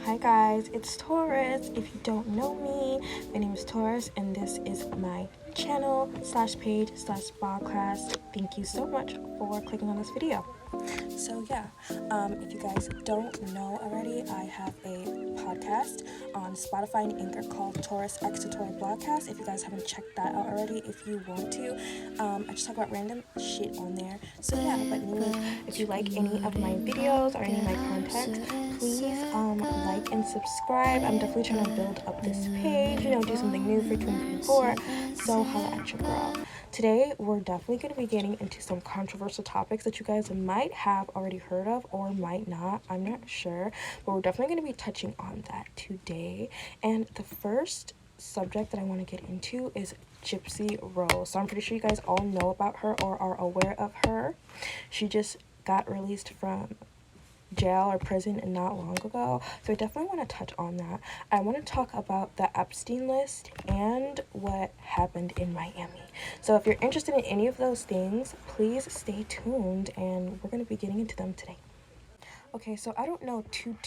Hi guys, it's Taurus. If you don't know me, my name is Taurus and this is my channel slash page slash podcast. Thank you so much for clicking on this video. So yeah, if you guys don't know already, I have a podcast on Spotify and Anchor called Taurus X Tutorial Blogcast. If you guys haven't checked that out already, if you want to, I just talk about random shit on there. So yeah, but anyways, if you like any of my videos or any of my content, please like and subscribe. I'm definitely trying to build up this page, do something new for 2024. So holla at your girl. Today, we're definitely going to be getting into some controversial topics that you guys might have already heard of or might not. I'm not sure, but we're definitely going to be touching on that today. And the first subject that I want to get into is Gypsy Rose. So I'm pretty sure you guys all know about her or are aware of her. She just got released from jail or prison and not long ago, so I definitely want to touch on that. I want to talk about the Epstein list and what happened in Miami. So if you're interested in any of those things, please stay tuned and we're going to be getting into them today. Okay, so I don't know too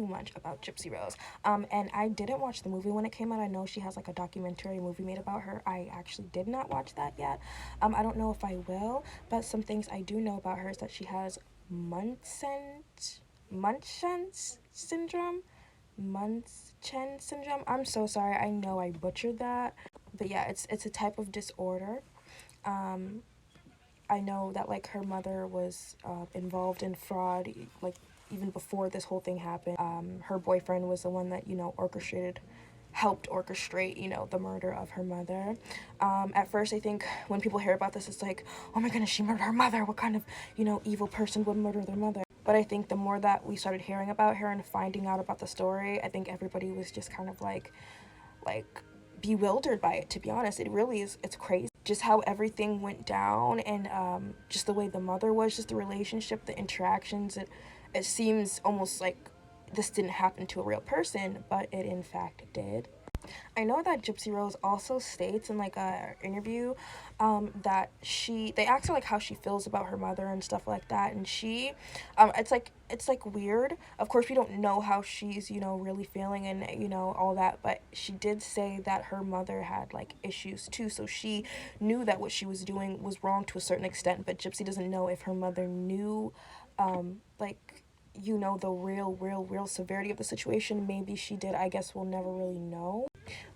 much about Gypsy Rose. And I didn't watch the movie when it came out. I know she has like a documentary movie made about her. I actually did not watch that yet. I don't know if I will, but some things I do know about her is that she has Munchausen's syndrome. Munchausen syndrome. I'm so sorry. I know I butchered that, but yeah, it's a type of disorder. I know that like her mother was involved in fraud, like even before this whole thing happened. Her boyfriend was the one that helped orchestrate the murder of her mother. At first, I think when people hear about this, it's like, oh my goodness, she murdered her mother. What kind of evil person would murder their mother? But I think the more that we started hearing about her and finding out about the story, I think everybody was just kind of like bewildered by it. To be honest, it really is. It's crazy just how everything went down, and just the way the mother was, just the relationship, the interactions. It seems almost like this didn't happen to a real person, but it in fact did. I know that Gypsy Rose also states in like a interview that they asked her like how she feels about her mother and stuff like that, and she it's like weird. Of course, we don't know how she's really feeling and all that, but she did say that her mother had like issues too, so she knew that what she was doing was wrong to a certain extent, but Gypsy doesn't know if her mother knew like the real severity of the situation. Maybe she did. I guess we'll never really know.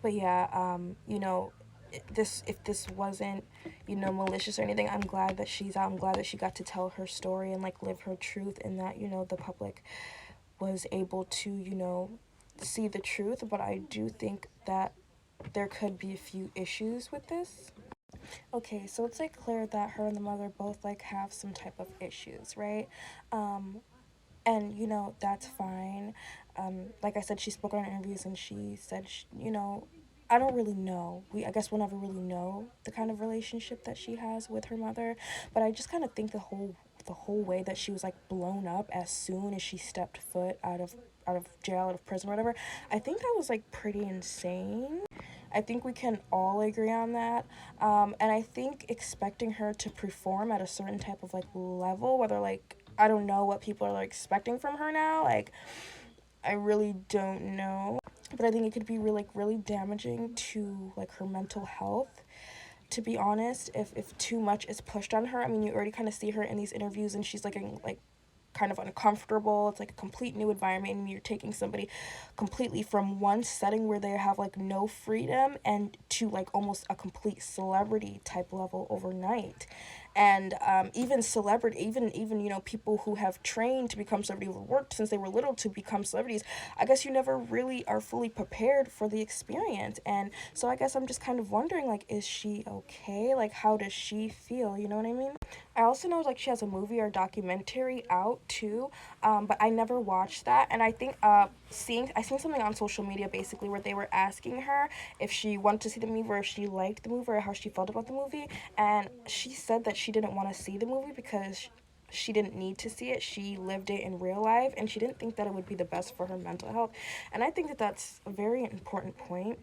But yeah, if this wasn't malicious or anything, I'm glad that she's out. I'm glad that she got to tell her story and like live her truth, and that the public was able to see the truth. But I do think that there could be a few issues with this. Okay, so it's like clear that her and the mother both like have some type of issues, right? And that's fine. Like I said, she spoke on interviews and she said I don't really know. I guess we'll never really know the kind of relationship that she has with her mother, but I just kind of think the whole way that she was like blown up as soon as she stepped foot out of jail, out of prison, whatever. I think that was like pretty insane. I think we can all agree on that. And I think expecting her to perform at a certain type of like level, whether like I don't know what people are like expecting from her now. Like I really don't know. But I think it could be really damaging to like her mental health. To be honest, if too much is pushed on her. I mean, you already kind of see her in these interviews and she's like kind of uncomfortable. It's like a complete new environment, and you're taking somebody completely from one setting where they have like no freedom and to like almost a complete celebrity type level overnight. And even celebrity, even people who have trained to become celebrities or worked since they were little to become celebrities, I guess you never really are fully prepared for the experience. And so I guess I'm just kind of wondering, like, is she okay? Like, how does she feel? You know what I mean? I also know like she has a movie or documentary out too, but I never watched that. And I think I seen something on social media basically where they were asking her if she wanted to see the movie or if she liked the movie or how she felt about the movie, and she said that she didn't want to see the movie because she didn't need to see it. She lived it in real life, and she didn't think that it would be the best for her mental health. And I think that that's a very important point.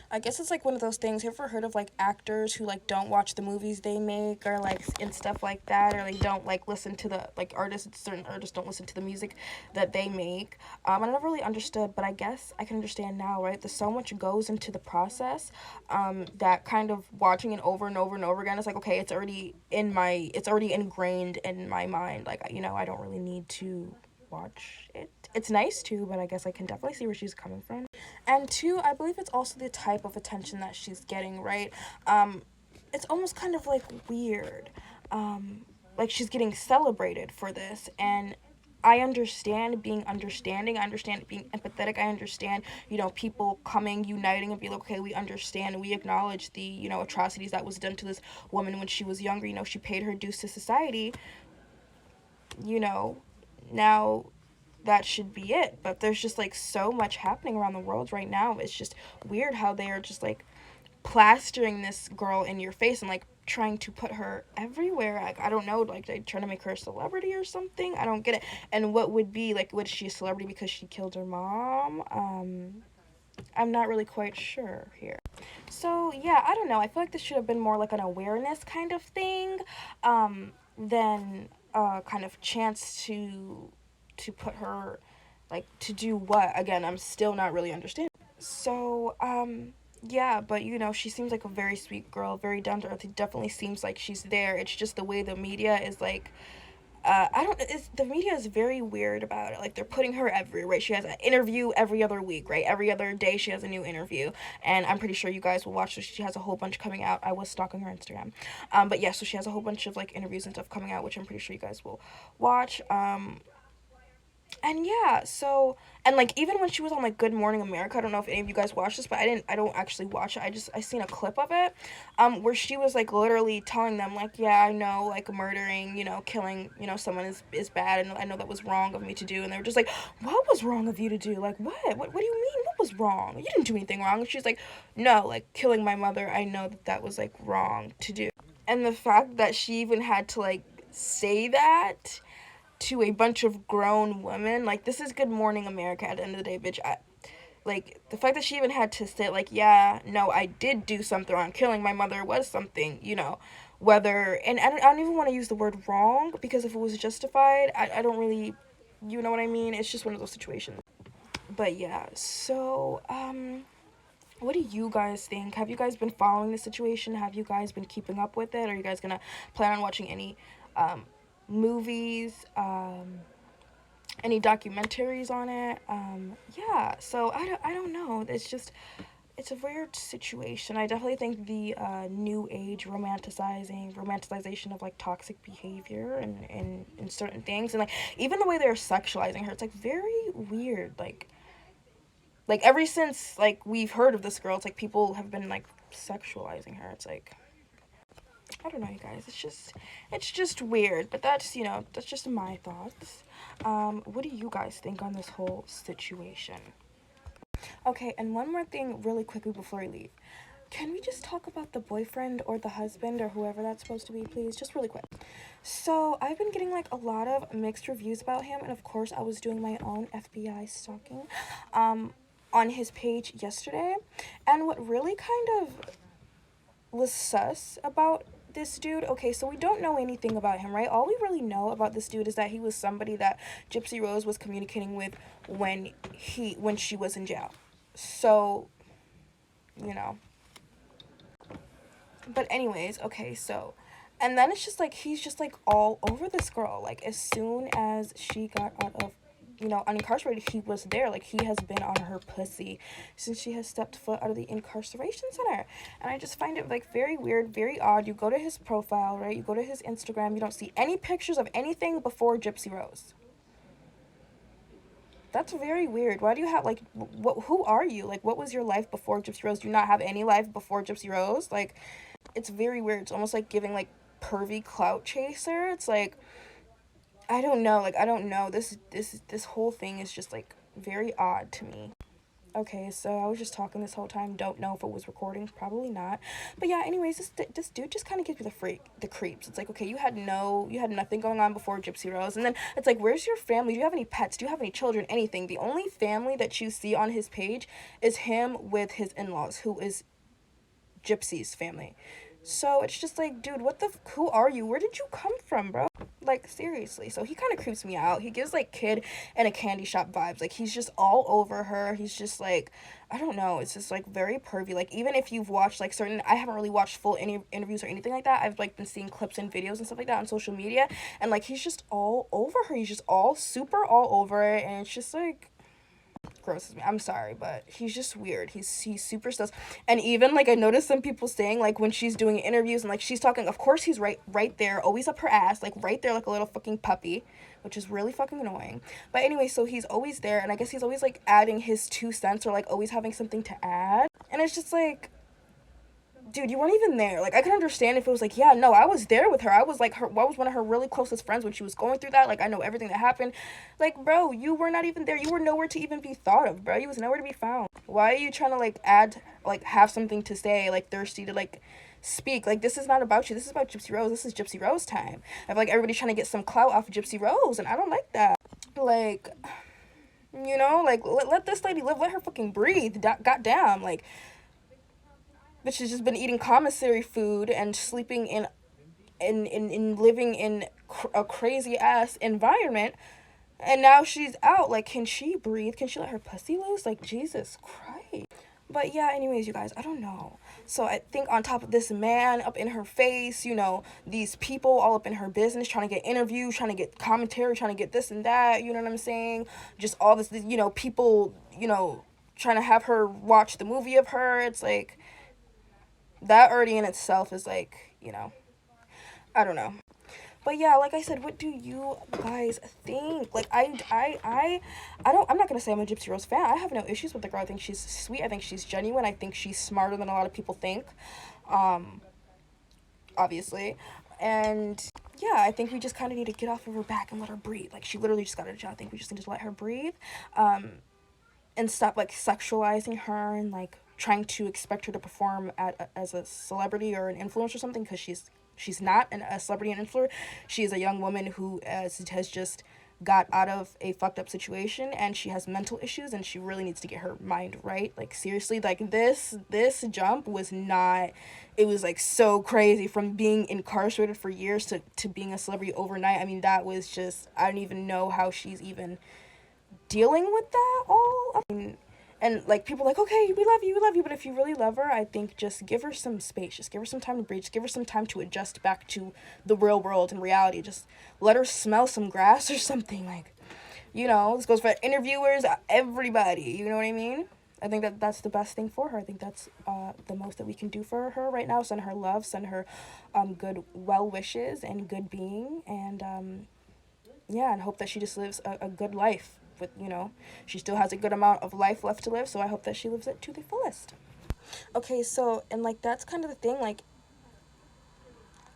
I guess it's like one of those things. Have you ever heard of like actors who like don't watch the movies they make, or like and stuff like that, or like don't like listen to the like artists, certain artists don't listen to the music that they make. I never really understood, but I guess I can understand now, right? There's so much goes into the process, that kind of watching it over and over and over again is like, okay, it's already ingrained in my mind. Like, I don't really need to watch it. It's nice too, but I guess I can definitely see where she's coming from. And two, I believe it's also the type of attention that she's getting, right? It's almost kind of like weird. Like she's getting celebrated for this, and I understand being understanding. I understand being empathetic. I understand, people coming, uniting, and be like, okay, we understand, and we acknowledge the, atrocities that was done to this woman when she was younger. She paid her dues to society. You know, now that should be it. But there's just like so much happening around the world right now. It's just weird how they are just like plastering this girl in your face and like trying to put her everywhere. Like, I don't know, like they trying to make her a celebrity or something. I don't get it. And what would be like, was she a celebrity because she killed her mom? I'm not really quite sure here. So yeah, I don't know. I feel like this should have been more like an awareness kind of thing, than kind of chance to put her, like, to do what. Again, I'm still not really understanding. So yeah, but she seems like a very sweet girl, very down to earth. It definitely seems like she's there. It's just the way the media is like, I don't. The media is very weird about it. Like they're putting her everywhere. Right? She has an interview every other week. Right? Every other day she has a new interview, and I'm pretty sure you guys will watch. So she has a whole bunch coming out. I was stalking her Instagram, but yeah. So she has a whole bunch of like interviews and stuff coming out, which I'm pretty sure you guys will watch. And yeah, so, and like even when she was on like Good Morning America, I don't know if any of you guys watched this, but I don't actually watch it. I seen a clip of it, where she was like literally telling them like, yeah, I know like murdering, killing, someone is bad, and I know that was wrong of me to do. And they were just like, what was wrong of you to do? Like what do you mean, what was wrong? You didn't do anything wrong. And she's like, no, like killing my mother, I know that was like wrong to do. And the fact that she even had to like say that to a bunch of grown women, like, this is Good Morning America at the end of the day, bitch. Like, the fact that she even had to say, like, yeah, no, I did do something wrong. Killing my mother was something, whether, and I don't even want to use the word wrong, because if it was justified, I don't really, you know what I mean? It's just one of those situations. But yeah, so, what do you guys think? Have you guys been following the situation? Have you guys been keeping up with it? Are you guys gonna plan on watching any, movies, any documentaries on it? Yeah, so I don't know. It's a weird situation. I definitely think the new age romanticization of like toxic behavior and certain things, and like even the way they're sexualizing her, it's like very weird. Like ever since like we've heard of this girl, it's like people have been like sexualizing her. It's like, I don't know, you guys. It's just weird. But that's just my thoughts. What do you guys think on this whole situation? Okay, and one more thing, really quickly before we leave. Can we just talk about the boyfriend or the husband or whoever that's supposed to be, please? Just really quick. So I've been getting like a lot of mixed reviews about him, and of course I was doing my own FBI stalking, on his page yesterday, and what really kind of was sus about this dude. Okay, so we don't know anything about him, right? All we really know about this dude is that he was somebody that Gypsy Rose was communicating with when she was in jail. So, you know. But anyways, okay, so, and then it's just like he's just like all over this girl. Like as soon as she got out of, unincarcerated, he was there. Like he has been on her pussy since she has stepped foot out of the incarceration center. And I just find it like very weird, very odd. You go to his profile, right? You go to his Instagram, you don't see any pictures of anything before Gypsy Rose. That's very weird. Why do you have, like, who are you? Like, what was your life before Gypsy Rose? Do you not have any life before Gypsy Rose? Like, it's very weird. It's almost like giving, like, pervy clout chaser. It's like, I don't know. Like, I don't know. This whole thing is just, like, very odd to me. Okay, so I was just talking this whole time. Don't know if it was recording. Probably not. But yeah, anyways, this dude just kind of gives me the creeps. It's like, okay, you had nothing going on before Gypsy Rose, and then it's like, where's your family? Do you have any pets? Do you have any children? Anything? The only family that you see on his page is him with his in-laws, who is Gypsy's family. So it's just like, dude, who are you? Where did you come from, bro? Like, seriously. So he kind of creeps me out. He gives, like, kid in a candy shop vibes. Like, he's just all over her. He's just, like, I don't know. It's just, like, very pervy. Like, even if you've watched, like, I haven't really watched full interviews or anything like that. I've, like, been seeing clips and videos and stuff like that on social media. And, like, he's just all over her. He's just super all over it. And it's just, like, grosses me. I'm sorry, but he's just weird. He's super sus. And even, like, I noticed some people saying, like, when she's doing interviews and, like, she's talking, of course he's right there, always up her ass, like, right there, like a little fucking puppy, which is really fucking annoying. But anyway, so he's always there, and I guess he's always, like, adding his 2 cents, or, like, always having something to add. And it's just like, dude, you weren't even there. Like, I could understand if it was like, yeah, no, I was there with her. I was one of her really closest friends when she was going through that. Like, I know everything that happened. Like, bro, you were not even there. You were nowhere to even be thought of, bro. You was nowhere to be found. Why are you trying to, like, have something to say, like, thirsty to, like, speak? Like, this is not about you. This is about Gypsy Rose. This is Gypsy Rose time. I feel like everybody's trying to get some clout off of Gypsy Rose, and I don't like that. Like, you know, like, let this lady live. Let her fucking breathe. Goddamn, like, bitch has just been eating commissary food and sleeping in living in a crazy ass environment, and now she's out. Like, can she breathe? Can she let her pussy loose? Like, Jesus Christ. But yeah, anyways, you guys, I don't know. So I think on top of this man up in her face, you know, these people all up in her business, trying to get interviews, trying to get commentary, trying to get this and that, you know what I'm saying? Just all this, you know, people, you know, trying to have her watch the movie of her. It's like, that already in itself is like, you know, I don't know. But yeah, like I said, what do you guys think? Like, I'm not gonna say I'm a Gypsy Rose fan. I have no issues with the girl. I think she's sweet. I think she's genuine. I think she's smarter than a lot of people think. Obviously. And yeah, I think we just kind of need to get off of her back and let her breathe. Like, she literally just got a job. I think we just need to let her breathe. And stop, like, sexualizing her and, like, trying to expect her to perform as a celebrity or an influencer or something, because she's not a celebrity and influencer. She is a young woman who has just got out of a fucked up situation, and she has mental issues, and she really needs to get her mind right. Like, seriously, like, this jump was not, it was, like, so crazy, from being incarcerated for years to being a celebrity overnight. I mean, that was just, I don't even know how she's even dealing with that all. I mean, and, like, people are like, okay, we love you, but if you really love her, I think just give her some space, just give her some time to breathe, just give her some time to adjust back to the real world and reality. Just let her smell some grass or something. Like, you know, this goes for interviewers, everybody, you know what I mean? I think that's the best thing for her. I think that's the most that we can do for her right now. Send her love, send her good well wishes and good being, and yeah, and hope that she just lives a good life. With, you know, she still has a good amount of life left to live, so I hope that she lives it to the fullest. Okay, so, and, like, that's kind of the thing, like,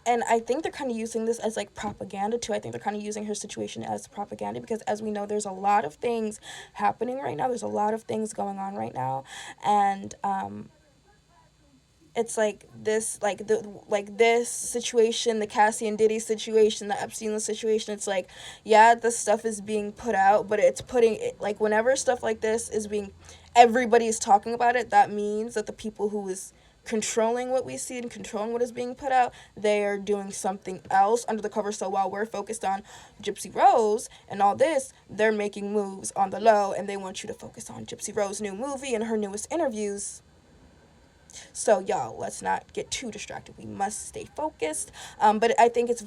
and I think they're kind of using this as, like, propaganda too. I think they're kind of using her situation as propaganda, because, as we know, there's a lot of things happening right now. There's a lot of things going on right now, and it's like this, this situation, the Cassie and Diddy situation, the Epstein situation. It's like, yeah, this stuff is being put out, but it's putting it, like, whenever stuff like this is being, everybody's talking about it, that means that the people who is controlling what we see and controlling what is being put out, they are doing something else under the cover. So while we're focused on Gypsy Rose and all this, they're making moves on the low, and they want you to focus on Gypsy Rose's new movie and her newest interviews. So, y'all, let's not get too distracted. We must stay focused. But I think it's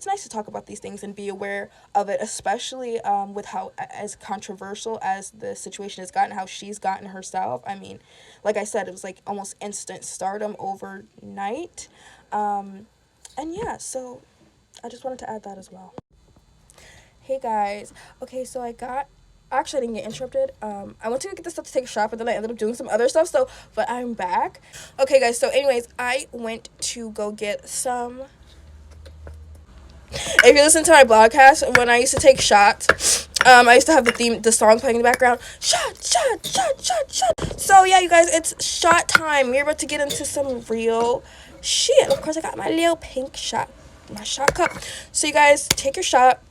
nice to talk about these things and be aware of it, especially with how as controversial as the situation has gotten, how she's gotten herself. I mean, like I said, it was like almost instant stardom overnight. And yeah, so I just wanted to add that as well. Hey guys, okay, so actually, I didn't get interrupted. I went to get this stuff to take a shot, but then I ended up doing some other stuff, but I'm back. Okay, guys, so anyways, I went to go get some, if you listen to my podcast, when I used to take shots, I used to have the song playing in the background. Shot, shot, shot, shot, shot. So yeah, you guys, it's shot time. We're about to get into some real shit. Of course, I got my little pink shot, my shot cup. So you guys, take your shot.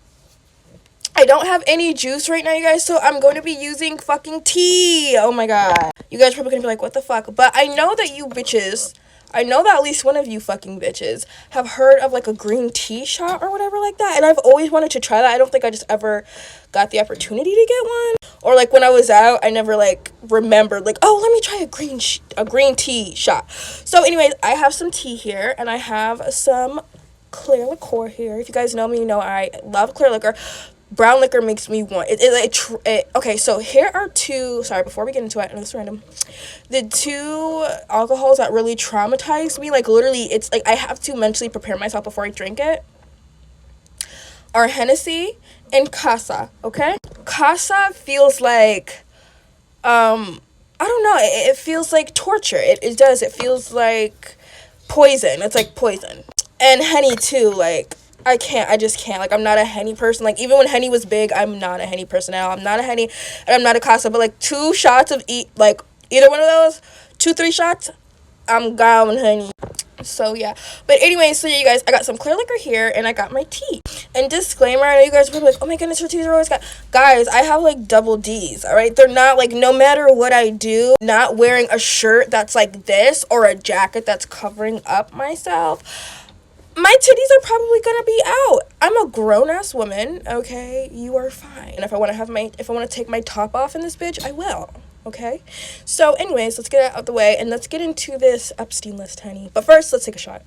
I don't have any juice right now, you guys, so I'm going to be using fucking tea. Oh my god. You guys are probably gonna be like, what the fuck? But I know that you bitches, I know that at least one of you fucking bitches have heard of like a green tea shot or whatever like that, and I've always wanted to try that. I don't think I just ever got the opportunity to get one, or like when I was out, I never like remembered like, oh, let me try a green tea shot. So anyways, I have some tea here, and I have some clear liqueur here. If you guys know me, you know I love clear liquor. Brown liquor makes me want it. Okay, so here are two. Sorry, before we get into it, I know this is random. The two alcohols that really traumatized me, like literally, it's like I have to mentally prepare myself before I drink it, are Hennessy and Casa. Okay, Casa feels like, I don't know. It feels like torture. It does. It feels like poison. It's like poison. And Henny too, like. I just can't. Like, I'm not a Henny person. Like, even when Henny was big, I'm not a Henny person now. I'm not a Henny, and I'm not a Casa. But, like, 2 shots of like, either one of those, 2-3 shots, I'm gone Henny. So, yeah. But anyway, so, yeah, you guys, I got some clear liquor here, and I got my tea. And disclaimer, I know you guys are probably like, oh, my goodness, her teas are always got... Guys, I have, like, double Ds, all right? They're not, like, no matter what I do, not wearing a shirt that's like this or a jacket that's covering up myself, my titties are probably gonna be out. I'm a grown-ass woman, okay? You are fine. And if I want to take my top off in this bitch, I will, okay? So anyways, let's get it out of the way, and let's get into this Epstein list, honey. But first, let's take a shot.